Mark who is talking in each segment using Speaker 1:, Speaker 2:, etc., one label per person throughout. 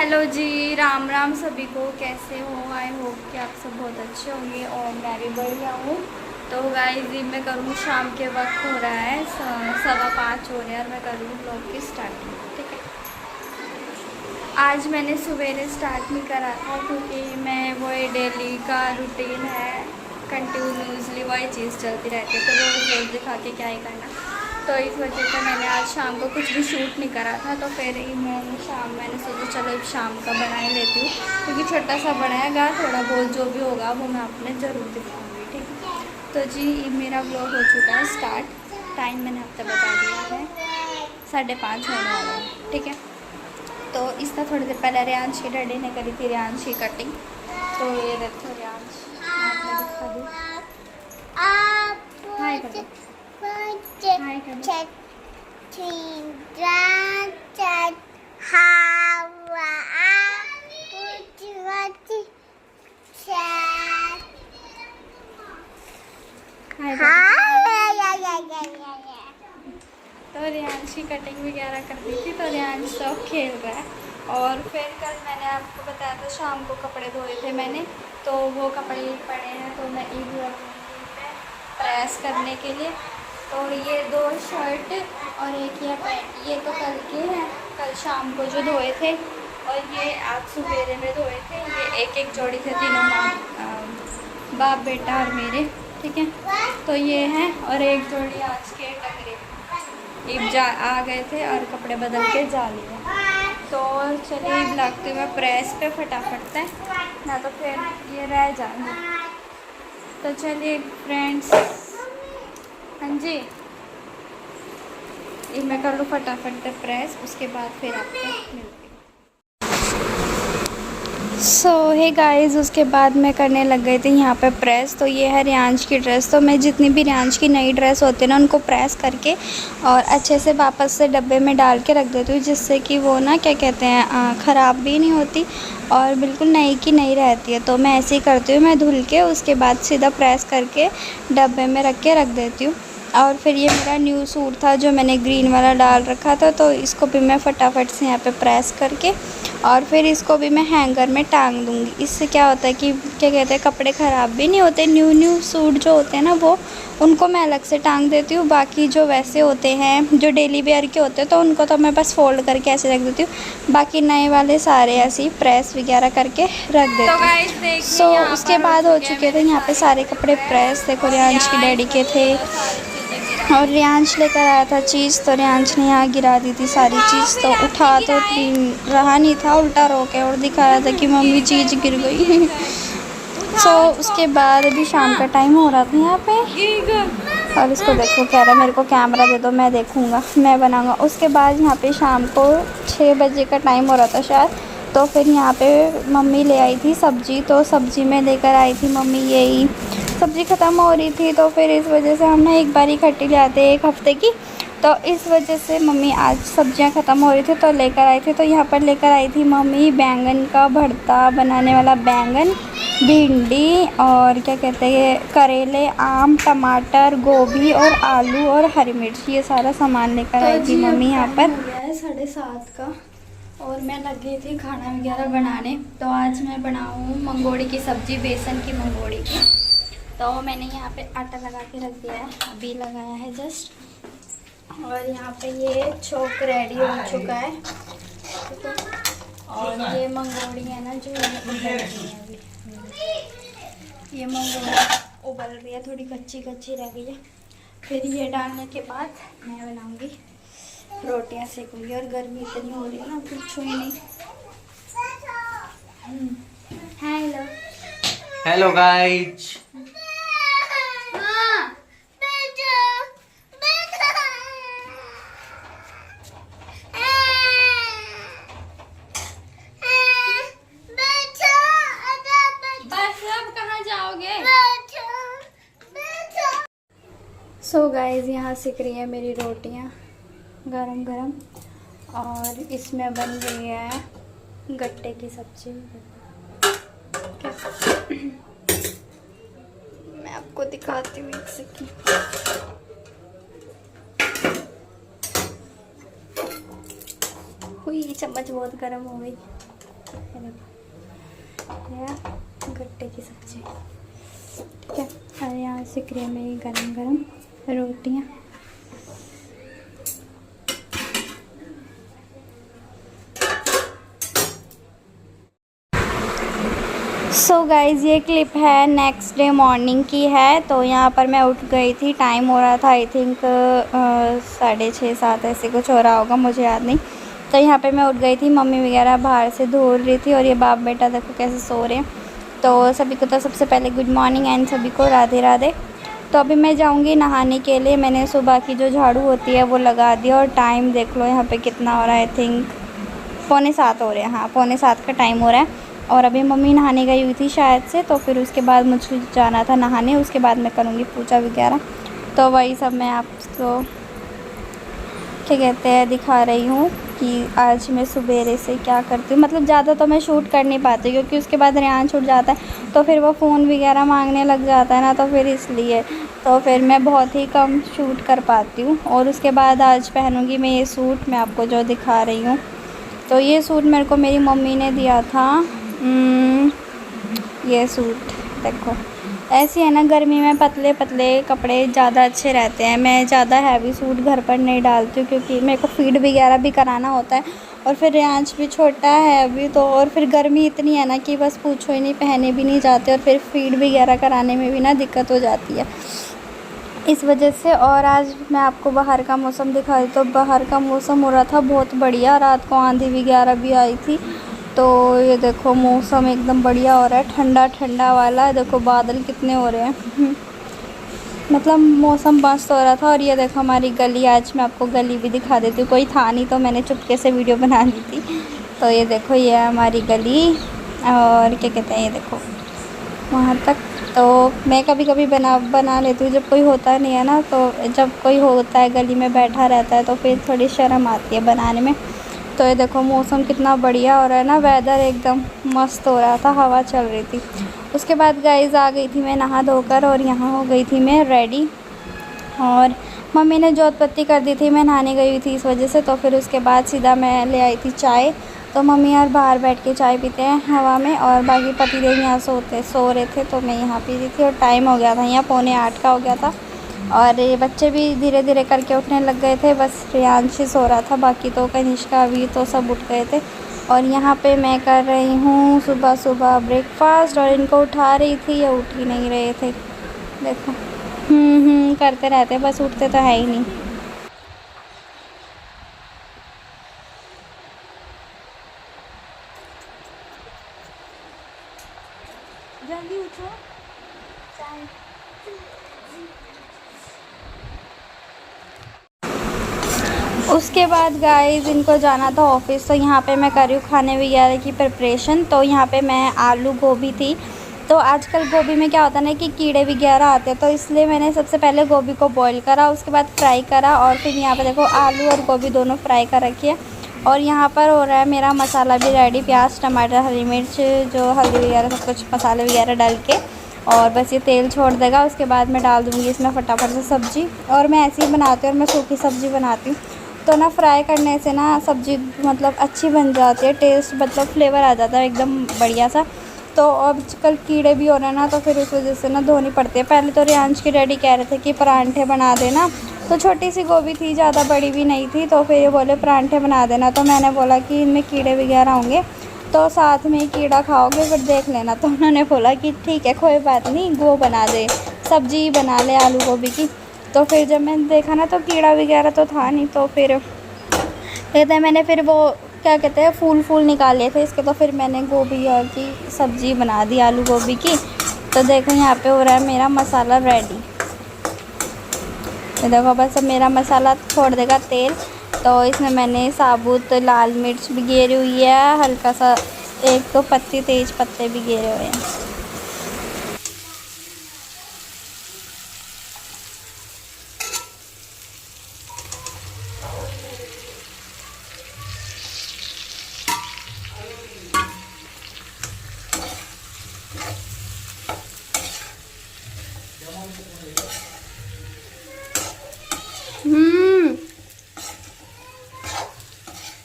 Speaker 1: Hello जी, राम राम सभी को। कैसे हो? आई होप कि आप सब बहुत अच्छे होंगे और मैं भी बढ़िया हूँ। तो गाइस जी, मैं करूँ शाम के वक्त हो रहा है 5:15 हो रहे हैं और मैं करूँ ब्लॉग की स्टार्टिंग। ठीक है, आज मैंने सवेरे स्टार्ट नहीं करा था क्योंकि मैं वही डेली का रूटीन है, कंटिन्यूसली वही चीज़ चलती रहती है, तो रोज़ रोज़ दिखा के क्या ही करना। तो इस वजह से मैंने आज शाम को कुछ भी शूट नहीं करा था। तो फिर ही मैंने सोचा चलो अब शाम का बना ही लेती हूँ, क्योंकि छोटा सा बनाएगा, थोड़ा बहुत जो भी होगा वो मैं अपने ज़रूर दिखाऊँगी। ठीक है, तो जी मेरा व्लॉग हो चुका है स्टार्ट। टाइम मैंने हफ्ता बता दिया है, 5:30 होने वाला है। ठीक है, तो इसका थोड़ी देर पहले रियांश की डैडी ने करी थी रियांश की कटिंग। तो ये देखो रियांश, आपने दिखा दूँ। हाय कर दो, हाय कर दो। तो रियांश की कटिंग वगैरह कर दी थी, तो रियांश सब खेल रहा है। और फिर कल मैंने आपको बताया था शाम को कपड़े धोए थे मैंने, तो वो कपड़े पड़े हैं, तो मैं ईद पे प्रेस करने के लिए। तो ये 2 शर्ट और एक ये पैंट, ये तो कल के हैं, कल शाम को जो धोए थे, और ये आज सवेरे में धोए थे। ये एक एक जोड़ी थे, तीनों बाप बेटा और मेरे। ठीक है, तो ये हैं, और एक जोड़ी आज के टकरे आ गए थे और कपड़े बदल के जा लिए। तो चलिए लगते हुए प्रेस पे फटाफट से, ना तो फिर ये रह जाएंगे। तो चलिए फ्रेंड्स, हाँ जी, ये मैं कर लूँ फटाफट से प्रेस, उसके बाद फिर आपको मिलती हूँ। सो हे गाइस, उसके बाद मैं करने लग गई थी यहाँ पे प्रेस। तो ये है रियांश की ड्रेस। तो मैं जितनी भी रियांश की नई ड्रेस होती है ना, उनको प्रेस करके और अच्छे से वापस से डब्बे में डाल के रख देती हूँ, जिससे कि वो ना क्या कहते हैं ख़राब भी नहीं होती और बिल्कुल नई की नई रहती है। तो मैं ऐसे ही करती हूँ, मैं धुल के उसके बाद सीधा प्रेस करके डब्बे में रख के रख देती हूँ। और फिर ये मेरा न्यू सूट था जो मैंने ग्रीन वाला डाल रखा था, तो इसको भी मैं फटाफट से यहाँ पे प्रेस करके और फिर इसको भी मैं हैंगर में टांग दूँगी। इससे क्या होता है कि क्या कहते हैं कपड़े ख़राब भी नहीं होते। न्यू सूट जो होते हैं ना, वो उनको मैं अलग से टांग देती हूँ। बाकी जो वैसे होते हैं जो डेली वेयर के होते हैं, तो उनको तो मैं बस फोल्ड करके ऐसे रख देती हूँ। बाकी नए वाले सारे ऐसे ही प्रेस वगैरह करके रख देती हूँ। सो उसके बाद हो चुके थे यहाँ पे सारे कपड़े प्रेस। देखो रियांश की डैडी के थे और रियांश लेकर आया था चीज़, तो रियांश ने यहाँ गिरा दी थी सारी चीज़। तो उठा तो रहा नहीं था, उल्टा रो के और दिखा रहा था कि मम्मी चीज़ गिर गई। सो उसके बाद अभी शाम का टाइम हो रहा था यहाँ पे, और इसको देखो कह रहा मेरे को कैमरा दे दो, मैं देखूँगा, मैं बनाऊँगा। उसके बाद यहाँ पे शाम को 6 बजे का टाइम हो रहा था शायद। तो फिर यहाँ पे मम्मी ले आई थी सब्ज़ी, तो सब्ज़ी में लेकर आई थी मम्मी यही। सब्ज़ी ख़त्म हो रही थी, तो फिर इस वजह से हम ना एक बार इकट्ठी ले आते एक हफ़्ते की। तो इस वजह से मम्मी आज सब्जियां ख़त्म हो रही थी तो लेकर आई थी। तो यहाँ पर लेकर आई थी मम्मी बैंगन का भरता बनाने वाला बैंगन, भिंडी और क्या कहते हैं करेले, आम, टमाटर, गोभी और आलू और हरी मिर्च, ये सारा सामान लेकर आई थी मम्मी यहाँ पर। हो गया है 7:30 का और मैं लगी थी खाना वगैरह बनाने। तो आज मैं बनाऊँ मंगोड़ी की सब्ज़ी, बेसन की मंगोड़ी की। तो मैंने यहाँ पे आटा लगा के रख दिया है, अभी लगाया है जस्ट। और यहाँ पे ये चोक रेडी हो चुका है। और ये मंगोड़ी है ना जो उबल रही है अभी, ये मंगोड़ी उबल रही है, थोड़ी कच्ची कच्ची रह गई है। फिर ये डालने के बाद मैं बनाऊँगी रोटियाँ, सेकूँगी। और गर्मी इतनी हो रही है ना, कुछ ही नहीं। Hello
Speaker 2: hello guys,
Speaker 1: so guys, यहाँ सिक रही है मेरी रोटियाँ गरम गरम, और इसमें बन रही है गट्टे की सब्जी। मैं आपको दिखाती हूँ एक सेकंड। हुई चम्मच बहुत गर्म हो गई। ये देखो, ये गट्टे की सब्जी, ठीक है। और यहाँ से क्रीम में गरम गरम रोटियाँ। सो गाइज़ ये क्लिप है नेक्स्ट डे मॉर्निंग की है। तो यहाँ पर मैं उठ गई थी, टाइम हो रहा था आई थिंक 6:30-7 ऐसे कुछ हो रहा होगा, मुझे याद नहीं। तो यहाँ पे मैं उठ गई थी, मम्मी वगैरह बाहर से धो रही थी और ये बाप बेटा देखो कैसे सो रहे हैं। तो सभी को तो सबसे पहले गुड मॉर्निंग एंड सभी को राधे राधे। तो अभी मैं जाऊँगी नहाने के लिए। मैंने सुबह की जो झाड़ू होती है वो लगा दिया और टाइम देख लो यहाँ पर कितना हो रहा है, आई थिंक 6:45 हो रहे हैं। हाँ 6:45 का टाइम हो रहा है। और अभी मम्मी नहाने गई हुई थी शायद से, तो फिर उसके बाद मुझे जाना था नहाने, उसके बाद मैं करूँगी पूजा वगैरह। तो वही सब मैं आपको क्या कहते हैं दिखा रही हूँ कि आज मैं सुबेरे से क्या करती हूँ। मतलब ज़्यादा तो मैं शूट कर नहीं पाती क्योंकि उसके बाद रेहान छूट जाता है तो फिर वो फ़ोन वगैरह मांगने लग जाता है ना, तो फिर इसलिए तो फिर मैं बहुत ही कम शूट कर पाती हूँ। और उसके बाद आज पहनूँगी मैं ये सूट, मैं आपको जो दिखा रही हूँ। तो ये सूट मेरे को मेरी मम्मी ने दिया था। ये सूट देखो, ऐसे है ना, गर्मी में पतले पतले कपड़े ज़्यादा अच्छे रहते हैं। मैं ज़्यादा हैवी सूट घर पर नहीं डालती हूँ क्योंकि मेरे को फीड वगैरह भी कराना होता है और फिर रेंज भी छोटा है अभी तो, और फिर गर्मी इतनी है ना कि बस पूछो ही नहीं, पहने भी नहीं जाते और फिर फीड वगैरह कराने में भी ना दिक्कत हो जाती है इस वजह से। और आज मैं आपको बाहर का मौसम दिखाई, तो बाहर का मौसम हो रहा था बहुत बढ़िया, रात को आंधी वगैरह भी आई थी। तो ये देखो मौसम एकदम बढ़िया हो रहा है, ठंडा ठंडा वाला। देखो बादल कितने हो रहे हैं मतलब मौसम मस्त हो रहा था। और ये देखो हमारी गली, आज मैं आपको गली भी दिखा देती हूँ, कोई था नहीं तो मैंने चुपके से वीडियो बना ली थी। तो ये देखो ये है हमारी गली, और क्या कहते हैं ये देखो वहाँ तक। तो मैं कभी कभी बना लेती हूँ जब कोई होता नहीं है ना, तो जब कोई होता है गली में बैठा रहता है तो फिर थोड़ी शर्म आती है बनाने में। तो ये देखो मौसम कितना बढ़िया हो रहा है ना, वेदर एकदम मस्त हो रहा था, हवा चल रही थी। उसके बाद गाइस आ गई थी मैं नहा धोकर और यहाँ हो गई थी मैं रेडी। और मम्मी ने जोत पत्ती कर दी थी, मैं नहाने गई हुई थी इस वजह से। तो फिर उसके बाद सीधा मैं ले आई थी चाय। तो मम्मी यार बाहर बैठ के चाय पीते हैं हवा में, और बाकी पतिदेव यहाँ सो रहे थे तो मैं यहाँ पी रही थी। और टाइम हो गया था यहाँ 7:45 का हो गया था, और ये बच्चे भी धीरे धीरे करके उठने लग गए थे, बस रियांश ही सो रहा था, बाकी तो कनिष्का भी तो सब उठ गए थे। और यहाँ पे मैं कर रही हूँ सुबह सुबह ब्रेकफास्ट, और इनको उठा रही थी, ये उठ ही नहीं रहे थे। देखो करते रहते, बस उठते तो है ही नहीं। जल्दी उठो। उसके बाद गाइस इनको जाना था ऑफिस, तो यहाँ पे मैं कर रही हूँ खाने वगैरह की प्रिपरेशन। तो यहाँ पे मैं आलू गोभी थी, तो आजकल गोभी में क्या होता है ना कि कीड़े वगैरह आते हैं, तो इसलिए मैंने सबसे पहले गोभी को बॉईल करा, उसके बाद फ्राई करा, और फिर यहाँ पे देखो आलू और गोभी दोनों फ्राई कर रखी है। और यहाँ पर हो रहा है मेरा मसाला भी रेडी, प्याज टमाटर हरी मिर्च जो हल्दी वगैरह सब कुछ मसाले वगैरह डाल के, और बस ये तेल छोड़ देगा। उसके बाद मैं डाल दूँगी इसमें फटाफट से सब्ज़ी। और मैं ऐसे ही बनाती हूँ, और मैं सूखी सब्ज़ी बनाती हूँ, तो ना फ्राई करने से ना सब्ज़ी मतलब अच्छी बन जाती है, टेस्ट मतलब फ्लेवर आ जाता है एकदम बढ़िया सा। तो आजकल कीड़े भी हो रहे हैं ना, तो फिर उस वजह से ना धोनी पड़ती है। पहले तो रियांश की डैडी कह रहे थे कि परांठे बना देना, तो छोटी सी गोभी थी, ज़्यादा बड़ी भी नहीं थी, तो फिर ये बोले परांठे बना देना। तो मैंने बोला कि इनमें कीड़े वगैरह होंगे तो साथ में कीड़ा खाओगे फिर देख लेना। तो उन्होंने बोला कि ठीक है कोई बात नहीं, वो बना दे, सब्ज़ी बना ले आलू गोभी की। तो फिर जब मैंने देखा ना तो कीड़ा वगैरह तो था नहीं, तो फिर कहते हैं मैंने फिर वो क्या कहते हैं फूल निकाले थे इसके, तो फिर मैंने गोभी की सब्ज़ी बना दी आलू गोभी की। तो देखो यहाँ पे हो रहा है मेरा मसाला रेडी। तो देखो बस अब मेरा मसाला छोड़ देगा तेल। तो इसमें मैंने साबुत लाल मिर्च भी गेरी हुई है, हल्का सा 1-2 पत्ती तेज पत्ते भी गेरे हुए हैं।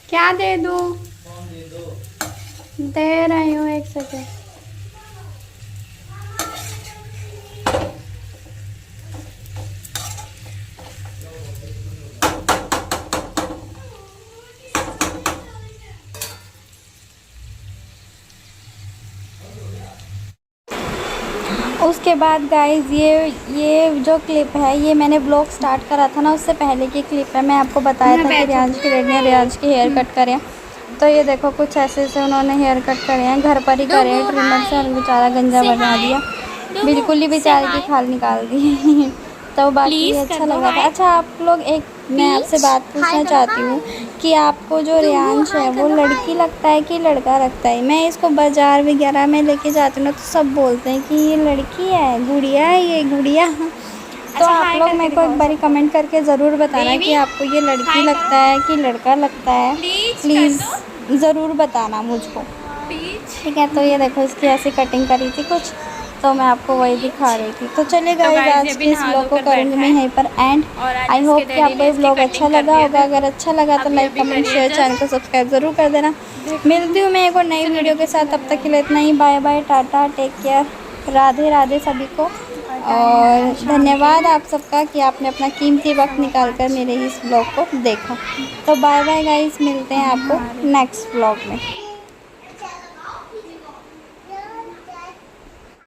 Speaker 1: क्या दे दूँ? दे रही हूँ, एक सेकेंड। उसके बाद गाइज़ ये जो क्लिप है, ये मैंने व्लॉग स्टार्ट करा था ना, उससे पहले की क्लिप है। मैं आपको बताया था कि रियांश की रेड ने रियांश की हेयर कट करें। तो ये देखो कुछ ऐसे से उन्होंने हेयर कट करे हैं, घर पर ही करे हैं ट्रिमर से, और बेचारा गंजा बना दिया, बिल्कुल ही बेचारे की खाल निकाल दी। तो बाकी ये अच्छा लगा था। अच्छा आप लोग, एक मैं आपसे बात पूछना चाहती हूँ कि आपको जो रियांश है वो लड़की लगता है कि लड़का लगता है? मैं इसको बाज़ार वगैरह में लेके जाती हूँ ना, तो सब बोलते हैं कि ये लड़की है, गुड़िया है, ये गुड़िया। तो आप लोग मेरे को एक बारी कमेंट करके ज़रूर बताना कि आपको ये लड़की लगता है कि लड़का लगता है। प्लीज़ ज़रूर बताना मुझको, ठीक है। तो ये देखो इसकी ऐसी कटिंग करी थी कुछ, तो मैं आपको वही दिखा रही थी। तो चलिए गाइस, आज के इस ब्लॉग को करूँगी मैं यहीं पर एंड। आई होप कि आपको ये ब्लॉग अच्छा लगा होगा। अगर अच्छा लगा तो लाइक कमेंट शेयर, चैनल को सब्सक्राइब ज़रूर कर देना। मिलती हूँ मैं एक और नई वीडियो के साथ, तब तक के लिए इतना ही। Bye bye, tata, take care, Radhe Radhe सभी को। और धन्यवाद आप सबका कि आपने अपना कीमती वक्त निकाल कर मेरे इस ब्लॉग को देखा। तो बाय बाय गाइस, मिलते हैं आपको नेक्स्ट ब्लॉग में।